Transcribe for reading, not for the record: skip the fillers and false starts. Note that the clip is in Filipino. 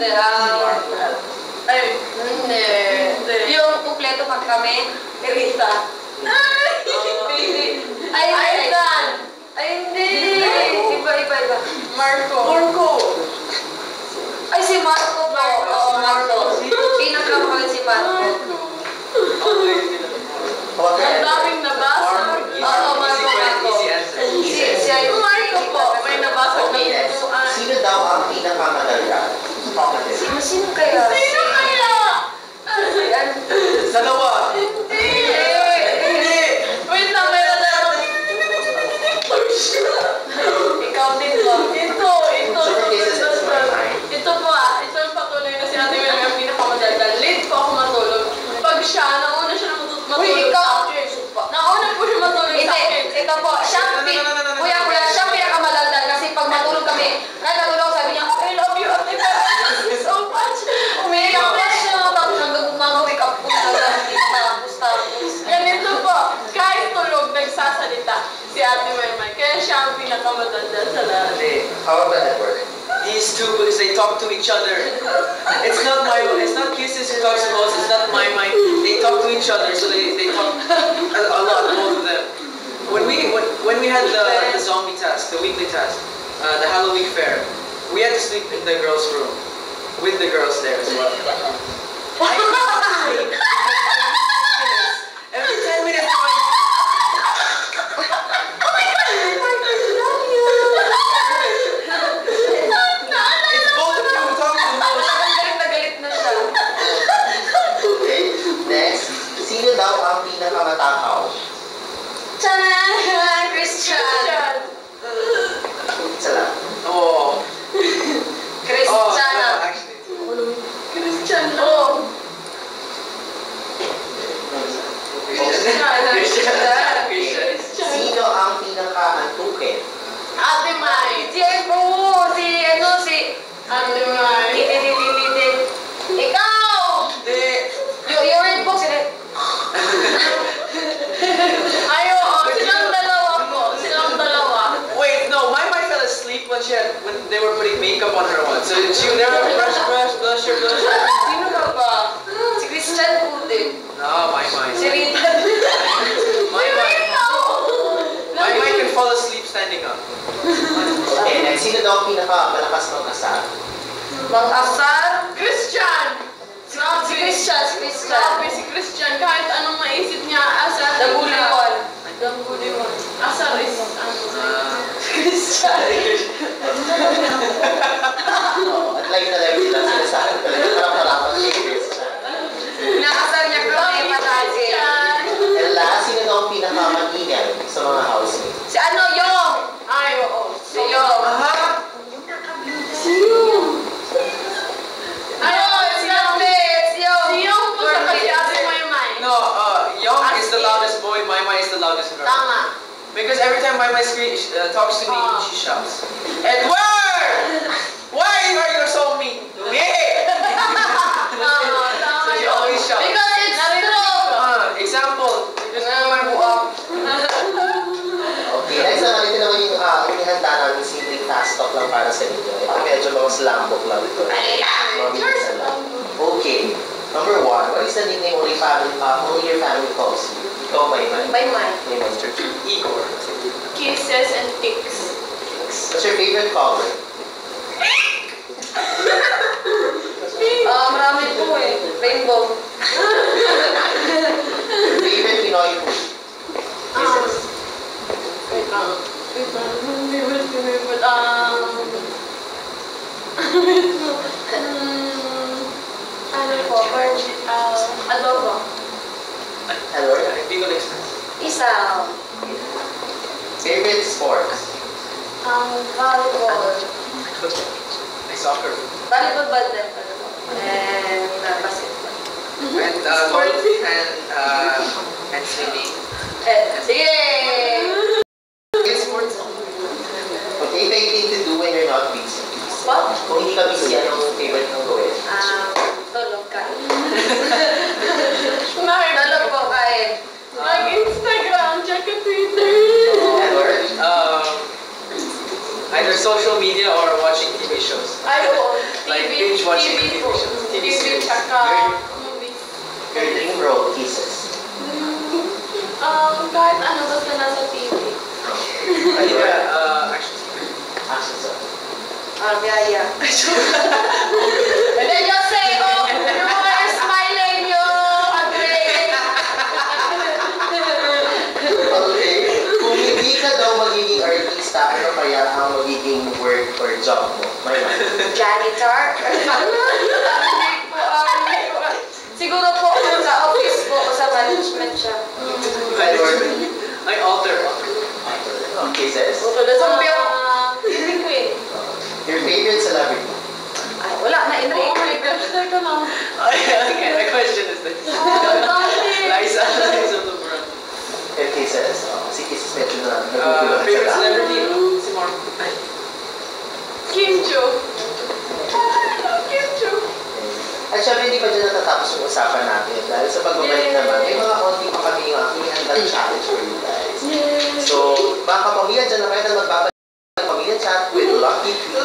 Hindi. Ay, hindi. Yung kumpleto pag kami, Rita. Ay, Aidan. Ay, hindi. Iba. Marco. Ay, si Marco po. Oo, Marco. Pinaka-mahal si Marco. Ang daming nabasa. Oo, Marco. Marco po. May nabasa kami. Sino daw ang pinakamadali? Sino kaya? Dalawa. Hindi. Wait lang, may nadalaman. Ikaw din ba? Ito. Ito po ito yung patuloy na si Ate Mel yung pinakamadali. Late po ako matulog. Pag siya, nauna siya matulog sa akin. Nauna po siya matulog sa akin. Ito po, kuya, siya pinakamadaldal kasi pag matulog kami, natulog sabi niya, I love you, Ate Mel. So much. Umiiyak na siya. Tapos hanggang gumagawi ka po tapos. Ganito po, kahit tulog, nagsasalita si Ate Maymay. Kaya siya ang pinakamadaldal sa lahat. How about that work? These two, because they talk to each other. It's not Kisses who talks the most, it's not my mind. They talk to each other, so they talk a lot, both of them. When we had the zombie task, the weekly task, the Halloween fair, we had to sleep in the girls' room, with the girls there as well. I couldn't sleep. Every 10 minutes, sino daw ang pinakamatakaw? Tchanan! Christian! Isa lang. Oh. Christian! Actually. Christian! Christian. Sino ang pinaka-antukin? Ate May! Si Ate May! Ikaw! Yung red box, silang dalawa. Wait, no, my fell asleep when they were putting makeup on her one. So they were blusher. Sino ka ba? Si Christian po din. No, my. Si Rita. My can fall asleep standing up. Okay, next. Sino daw ang pinakamalakas mag-asar? Mag-asar? Christian! Si Christian. Grabe si Christian, kahit anong maisip niya, asar. Daguliwan. Asar is, Christian. At like na lang sila sinasabi talaga parang harapan si Christian. Nakasar niya kami matagi. And last, sino daw ang pinakamaningay sa mga housemates? Si Yong! Ay, oo. Si Yong. No, Young is the loudest boy, Maymay is the loudest girl. Tama. Because every time Maymay talks to me, she shouts, Edward! Why are you so mean to me? So she always shouts. Because it's true. Example. Okay, next naman ito naman yung inihanda namin simpleng fast talk lang para sa inyo. Ito medyo mga slambok lang ito. Okay, number 1, what is the nickname only your family calls you? Ikaw, Maymay. Maymay. Igor. Kisses and ticks. What's your favorite color? Marami po Rainbow. Favorite Pinoy food? Wait lang. Ano po? Adobo. Hello? Bicol Express. Isaw. Favorite sports? Volleyball. Soccer. Volleyball, badminton. And basketball. And golf and swimming. Sige! Favorite sports? Okay, favorite thing to do when you're not busy. What? Kung hindi ka busy, anong favorite mong gawin? Tulog ka. Tulog po kain. Mag-Instagram, check Twitter. Edward? Either social media or watching TV shows. Ay, oo. Like TV binge watching TV po. TV TV series. tsaka movies. Your dream role, kisses. Kahit ano, basta nasa TV. Action. Action sir. Yaya. And then you'll say, oh, you are smiling, you agree. Okay. Kung hindi ka daw magiging artista, ano kaya ang magiging work or job mo? May Janitor. Siguro po sa office po o sa management siya. Ay, alter. Kisses. Doon sa hindi ko eh. Your favorite celebrity? Ay, wala na. Oh my gosh, teka lang. Okay, the question is this. Liza Lebron. Your kisses? Si kisses medyo na Favorite celebrity? Si Mark. Kim Cho. Kim Cho. At syempre hindi pa dyan natatapos yung usapan natin dahil sa pagbabalik naman, may mga konti pa kami yung aking handang challenge for you guys. So, mga kapamilya dyan na kayo na magbabalik ng Pamilya Chat with Lucky P.